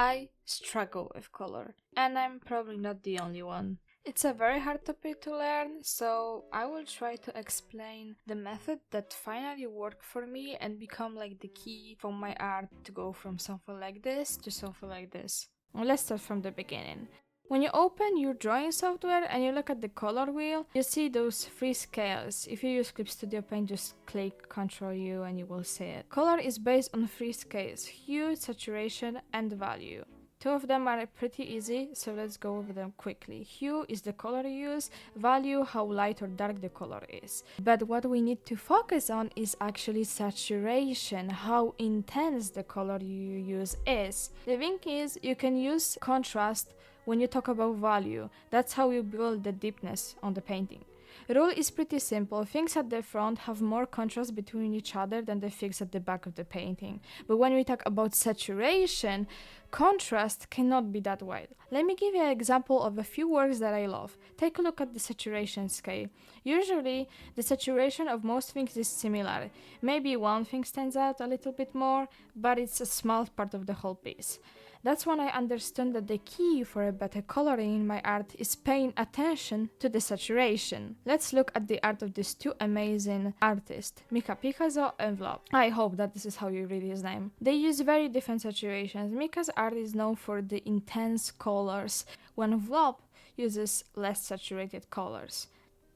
I struggle with color, and I'm probably not the only one. It's a very hard topic to learn, so I will try to explain the method that finally worked for me and become like the key for my art to go from something like this to something like this. Let's start from the beginning. When you open your drawing software and you look at the color wheel, you see those three scales. If you use Clip Studio Paint, just click Ctrl U and you will see it. Color is based on three scales: hue, saturation, and value. Two of them are pretty easy, so let's go over them quickly. Hue is the color you use, value how light or dark the color is. But what we need to focus on is actually saturation, how intense the color you use is. The thing is, you can use contrast when you talk about value. That's how you build the deepness on the painting. Rule is pretty simple. Things at the front have more contrast between each other than the things at the back of the painting. But when we talk about saturation, contrast cannot be that wide. Let me give you an example of a few works that I love. Take a look at the saturation scale. Usually, the saturation of most things is similar. Maybe one thing stands out a little bit more, but it's a small part of the whole piece. That's when I understood that the key for a better coloring in my art is paying attention to the saturation. Let's look at the art of these two amazing artists, Mika Picasso and Vlog. I hope that this is how you read his name. They use very different saturations. Mika's art is known for the intense colors, when Vlog uses less saturated colors.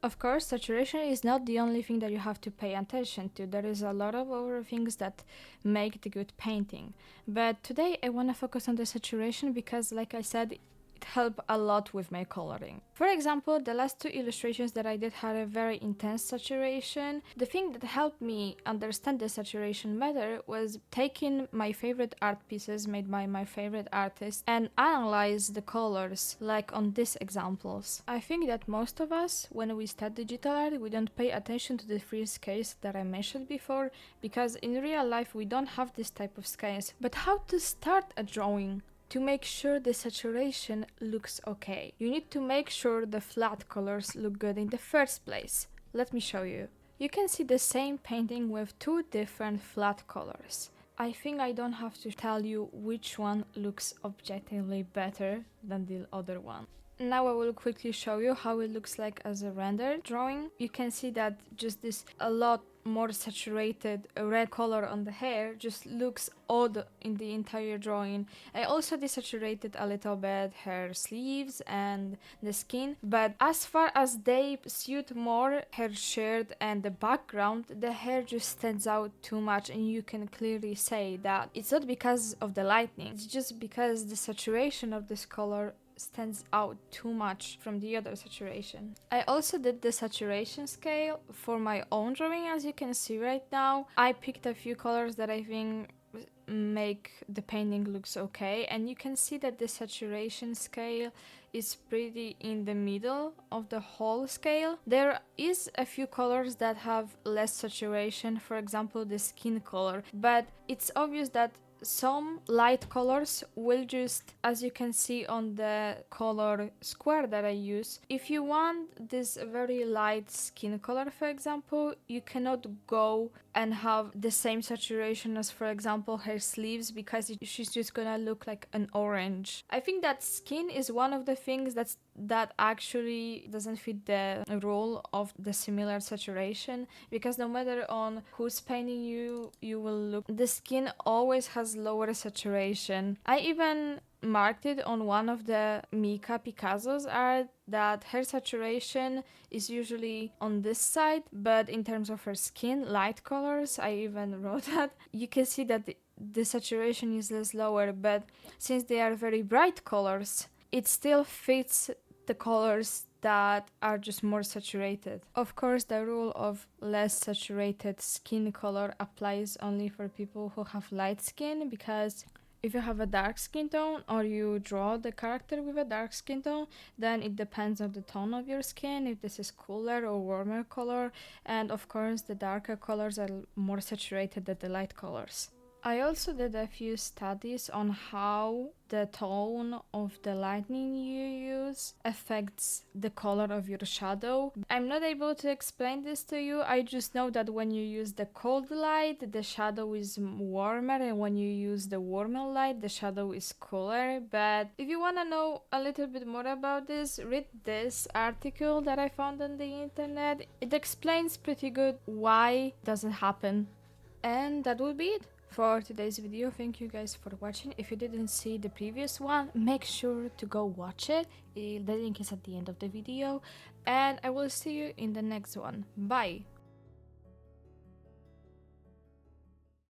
Of course, saturation is not the only thing that you have to pay attention to. There is a lot of other things that make the good painting. But today I want to focus on the saturation because, like I said, it helped a lot with my coloring. For example, the last two illustrations that I did had a very intense saturation. The thing that helped me understand the saturation better was taking my favorite art pieces made by my favorite artist and analyze the colors, like on these examples. I think that most of us, when we start digital art, we don't pay attention to the three scales that I mentioned before, because in real life we don't have this type of scales. But how to start a drawing? To make sure the saturation looks okay, you need to make sure the flat colors look good in the first place. Let me show you. You can see the same painting with two different flat colors. I think I don't have to tell you which one looks objectively better than the other one. Now I will quickly show you how it looks like as a rendered drawing. You can see that just this a lot more saturated red color on the hair just looks odd in the entire drawing. I also desaturated a little bit her sleeves and the skin, but as far as they suit more her shirt and the background, the hair just stands out too much, and you can clearly say that it's not because of the lighting, it's just because the saturation of this color stands out too much from the other saturation. I also did the saturation scale for my own drawing. As you can see right now, I picked a few colors that I think make the painting looks okay, and you can see that the saturation scale is pretty in the middle of the whole scale. There is a few colors that have less saturation, for example the skin color, but it's obvious that some light colors will just, as you can see on the color square that I use, if you want this very light skin color, for example, you cannot go and have the same saturation as, for example, her sleeves, because she's just gonna look like an orange. I think that skin is one of the things that actually doesn't fit the rule of the similar saturation, because no matter on who's painting you will look, the skin always has lower saturation. I even marked it on one of the Mika Picasso's art that her saturation is usually on this side, but in terms of her skin, light colors, I even wrote that. You can see that the saturation is less lower, but since they are very bright colors, it still fits the colors that are just more saturated. Of course, the rule of less saturated skin color applies only for people who have light skin, because if you have a dark skin tone or you draw the character with a dark skin tone, then it depends on the tone of your skin, if this is cooler or warmer color, and of course the darker colors are more saturated than the light colors. I also did a few studies on how the tone of the lighting you use affects the color of your shadow. I'm not able to explain this to you, I just know that when you use the cold light, the shadow is warmer, and when you use the warmer light, the shadow is cooler. But if you want to know a little bit more about this, read this article that I found on the internet. It explains pretty good why does it happen. And that will be it for today's video. Thank you guys for watching. If you didn't see the previous one, make sure to go watch it. The link is at the end of the video, and I will see you in the next one. Bye.